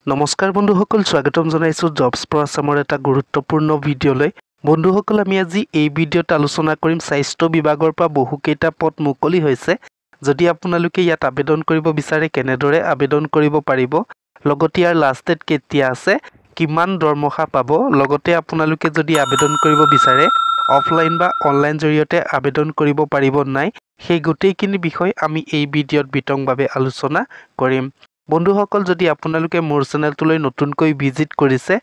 নমস্কাৰ বন্ধুসকল, স্বাগতম জনাইছোঁ জবছ ফৰ আছামৰ এটা গুৰুত্বপূৰ্ণ ভিডিঅ'লৈ। বন্ধুসকল, আমি আজি এই ভিডিঅ'ত আলোচনা কৰিম স্বাস্থ্য বিভাগৰ পৰা বহুকেইটা পদ মুকলি হৈছে। যদি আপোনালোকে ইয়াত আবেদন কৰিব বিচাৰে কেনেদৰে আবেদন কৰিব পাৰিব, লগতে ইয়াৰ লাষ্ট ডেট কেতিয়া আছে, কিমান দৰমহা পাব, লগতে আপোনালোকে যদি আবেদন কৰিব বিচাৰে অফলাইন বা অনলাইন জৰিয়তে আবেদন কৰিব পাৰিব নাই, সেই গোটেইখিনি বিষয় আমি এই ভিডিঅ'ত বিতংভাৱে আলোচনা কৰিম। বন্ধুসকল, যদি আপোনালোকে মোৰ চেনেলটোলৈ নতুনকৈ ভিজিট কৰিছে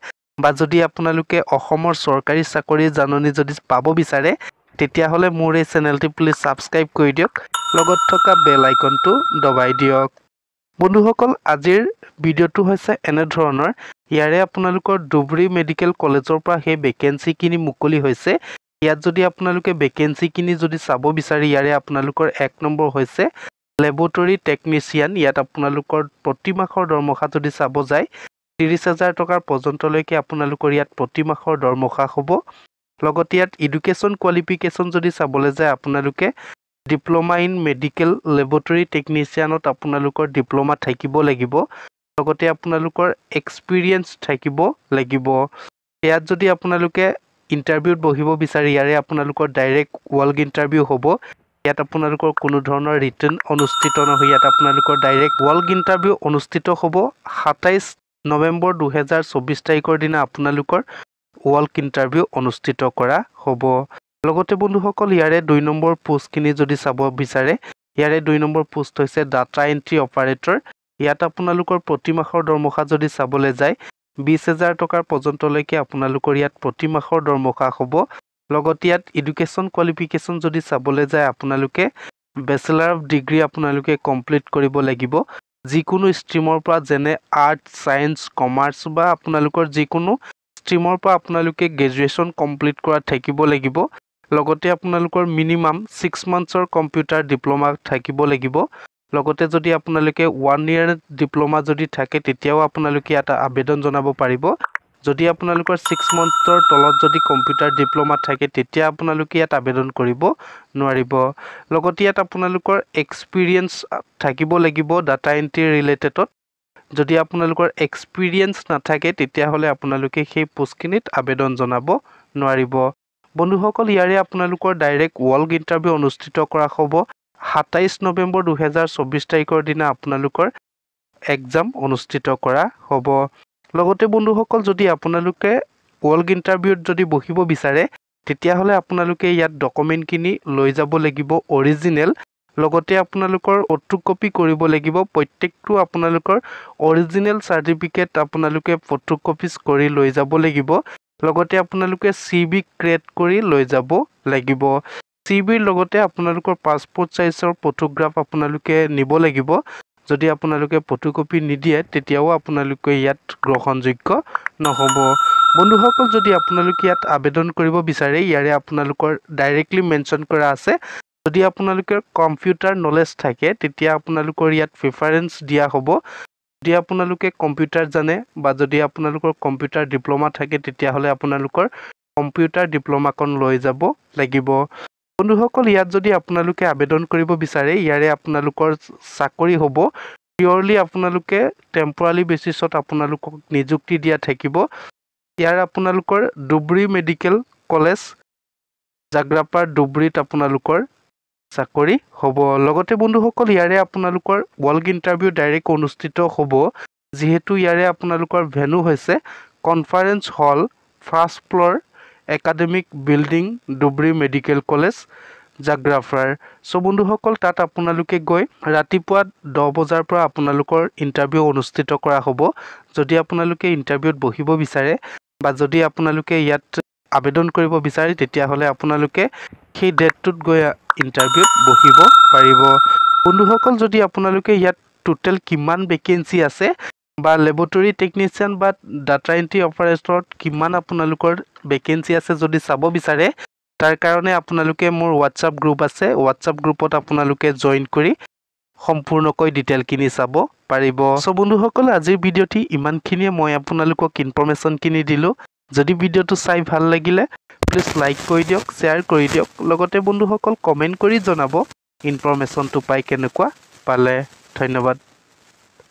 বা যদি আপোনালোকে অসমৰ চৰকাৰী চাকৰিৰ জাননী যদি পাব বিচাৰে, তেতিয়াহ'লে মোৰ এই চেনেলটো প্লিজ ছাবস্ক্ৰাইব কৰি দিয়ক, লগত থকা বেল আইকনটো দবাই দিয়ক। বন্ধুসকল, আজিৰ ভিডিঅ'টো হৈছে এনেধৰণৰ। ইয়াৰে আপোনালোকৰ ধুবুৰী মেডিকেল কলেজৰ পৰা সেই ভেকেঞ্চিখিনি মুকলি হৈছে। ইয়াত যদি আপোনালোকে ভেকেঞ্চিখিনি যদি চাব বিচাৰে, ইয়াৰে আপোনালোকৰ 1 নম্বৰ হৈছে লেবৰেটৰী টেকনিচিয়ান। ইয়াত আপোনালোকৰ প্ৰতি মাহৰ দৰমহা যদি চাব যায় 30,000 টকাৰ পৰ্যন্তলৈকে আপোনালোকৰ ইয়াত প্ৰতি মাহৰ দৰমহা হ'ব। লগতে ইয়াত এডুকেশ্যন কোৱালিফিকেশ্যন যদি চাবলৈ যায়, আপোনালোকে ডিপ্ল'মা ইন মেডিকেল লেবৰেটৰী টেকনিচিয়ানত আপোনালোকৰ ডিপ্ল'মা থাকিব লাগিব। লগতে আপোনালোকৰ এক্সপিৰিয়েঞ্চ থাকিব লাগিব। ইয়াত যদি আপোনালোকে ইণ্টাৰভিউত বহিব বিচাৰে, ইয়াৰে আপোনালোকৰ ডাইৰেক্ট ৱাল্ক ইণ্টাৰভিউ হ'ব। ইয়াত আপোনালোকৰ কোনো ধৰণৰ ৰিটেন অনুষ্ঠিত নহয়, ইয়াত আপোনালোকৰ ডাইৰেক্ট ৱাল্ক ইণ্টাৰভিউ অনুষ্ঠিত হ'ব। 27 নৱেম্বৰ 2024 তাৰিখৰ দিনা আপোনালোকৰ ৱাল্ক ইণ্টাৰভিউ অনুষ্ঠিত কৰা হ'ব। লগতে বন্ধুসকল, ইয়াৰে 2 নম্বৰ পোষ্টখিনি যদি চাব বিচাৰে, ইয়াৰে 2 নম্বৰ পোষ্ট হৈছে ডাটা এণ্ট্ৰি অপাৰেটৰ। ইয়াত আপোনালোকৰ প্ৰতি মাহৰ দৰমহা যদি চাবলৈ যায় 20,000 টকাৰ পৰ্যন্তলৈকে আপোনালোকৰ ইয়াত প্ৰতি মাহৰ দৰমহা হ'ব। লগতে ইয়াত এডুকেশ্যন কোৱালিফিকেশ্যন যদি চাবলৈ যায়, আপোনালোকে বেচেলাৰ অফ ডিগ্ৰী আপোনালোকে কমপ্লিট কৰিব লাগিব। যিকোনো ষ্ট্ৰীমৰ পৰা, যেনে আৰ্টছ, ছায়েন্স, কমাৰ্চ বা আপোনালোকৰ যিকোনো ষ্ট্ৰীমৰ পৰা আপোনালোকে গ্ৰেজুৱেশ্যন কমপ্লিট কৰা থাকিব লাগিব। লগতে আপোনালোকৰ মিনিমাম 6 মান্থছৰ কম্পিউটাৰ ডিপ্ল'মা থাকিব লাগিব। লগতে যদি আপোনালোকে 1 year ডিপ্ল'মা যদি থাকে, তেতিয়াও আপোনালোকে এটা আবেদন জনাব পাৰিব। যদি আপোনালোকৰ 6 মান্থৰ তলত যদি কম্পিউটাৰ ডিপ্ল'মা থাকে, তেতিয়া আপোনালোকে ইয়াত আবেদন কৰিব নোৱাৰিব। লগতে ইয়াত আপোনালোকৰ এক্সপিৰিয়েঞ্চ থাকিব লাগিব ডাটা এণ্ট্ৰি ৰিলেটেডত। যদি আপোনালোকৰ এক্সপিৰিয়েঞ্চ নাথাকে, তেতিয়াহ'লে আপোনালোকে সেই পোষ্টখিনিত আবেদন জনাব নোৱাৰিব। বন্ধুসকল, ইয়াৰে আপোনালোকৰ ডাইৰেক্ট ৱাল্ক ইণ্টাৰভিউ অনুষ্ঠিত কৰা হ'ব। 27 নৱেম্বৰ 2024 তাৰিখৰ দিনা আপোনালোকৰ এক্সাম অনুষ্ঠিত কৰা হ'ব। লগতে বন্ধুসকল, যদি আপোনালোকে ৱাল্ক ইণ্টাৰভিউত যদি বহিব বিচাৰে, তেতিয়াহ'লে আপোনালোকে ইয়াত ডকুমেণ্টখিনি লৈ যাব লাগিব অৰিজিনেল। লগতে আপোনালোকৰ ফটোকপি কৰিব লাগিব। প্ৰত্যেকটো আপোনালোকৰ অৰিজিনেল চাৰ্টিফিকেট আপোনালোকে ফটোকপিজ কৰি লৈ যাব লাগিব। লগতে আপোনালোকে CV ক্ৰিয়েট কৰি লৈ যাব লাগিব। CVৰ লগতে আপোনালোকৰ পাছপোৰ্ট চাইজৰ ফটোগ্ৰাফ আপোনালোকে নিব লাগিব। যদি আপোনালোকে ফটোকপি নিদিয়ে, তেতিয়াও আপোনালোকে ইয়াত গ্ৰহণযোগ্য নহ'ব। বন্ধুসকল, যদি আপোনালোকে ইয়াত আবেদন কৰিব বিচাৰে, ইয়াৰে আপোনালোকৰ ডাইৰেক্টলি মেনশ্যন কৰা আছে। যদি আপোনালোকৰ কম্পিউটাৰ নলেজ থাকে, তেতিয়া আপোনালোকৰ ইয়াত প্ৰিফাৰেঞ্চ দিয়া হ'ব। যদি আপোনালোকে কম্পিউটাৰ জানে বা যদি আপোনালোকৰ কম্পিউটাৰ ডিপ্ল'মা থাকে, তেতিয়াহ'লে আপোনালোকৰ কম্পিউটাৰ ডিপ্ল'মাখন লৈ যাব লাগিব। বন্ধুসকল, ইয়াত যদি আপোনালোকে আবেদন কৰিব বিচাৰে, ইয়াৰে আপোনালোকৰ চাকৰি হ'ব। পিয়ৰলি আপোনালোকে টেম্পৰাৰী বেচিছত আপোনালোকক নিযুক্তি দিয়া থাকিব। ইয়াৰ আপোনালোকৰ ধুবুৰী মেডিকেল কলেজ, জাগ্ৰাপাৰ ধুবুৰীত আপোনালোকৰ চাকৰি হ'ব। লগতে বন্ধুসকল, ইয়াৰে আপোনালোকৰ ৱাল্ক ইণ্টাৰভিউ ডাইৰেক্ট অনুষ্ঠিত হ'ব। যিহেতু ইয়াৰে আপোনালোকৰ ভেনু হৈছে conference hall, 1st floor, academic building, Dhubri medical college, Jagrapar. বন্ধুসকল, তাত আপোনালোকে গৈ ৰাতিপুৱা 10 বজাৰ পৰা আপোনালোকৰ ইণ্টাৰভিউ অনুষ্ঠিত কৰা হ'ব। যদি আপোনালোকে ইণ্টাৰভিউত বহিব বিচাৰে বা যদি আপোনালোকে ইয়াত আবেদন কৰিব বিচাৰে, তেতিয়াহ'লে আপোনালোকে সেই ডেটটোত গৈ ইণ্টাৰভিউত বহিব পাৰিব। বন্ধুসকল, যদি আপোনালোকে ইয়াত টোটেল কিমান ভেকেঞ্চি আছে বা লেবৰেটৰী টেকনিচিয়ান বা ডাটা এণ্ট্ৰি অপাৰেটৰত কিমান আপোনালোকৰ ভেকেঞ্চি আছে যদি চাব বিচাৰে, তাৰ কাৰণে আপোনালোকে মোৰ হোৱাটছআপ গ্ৰুপ আছে। হোৱাটছআপ গ্ৰুপত আপোনালোকে জইন কৰি সম্পূৰ্ণকৈ ডিটেইলখিনি চাব পাৰিব। বন্ধুসকল, আজিৰ ভিডিঅ'টি ইমানখিনিয়ে মই আপোনালোকক ইনফৰমেশ্যনখিনি দিলোঁ। যদি ভিডিঅ'টো চাই ভাল লাগিলে প্লিজ লাইক কৰি দিয়ক, শ্বেয়াৰ কৰি দিয়ক। লগতে বন্ধুসকল, কমেণ্ট কৰি জনাব ইনফৰমেশ্যনটো পাই কেনেকুৱা পালে। ধন্যবাদ।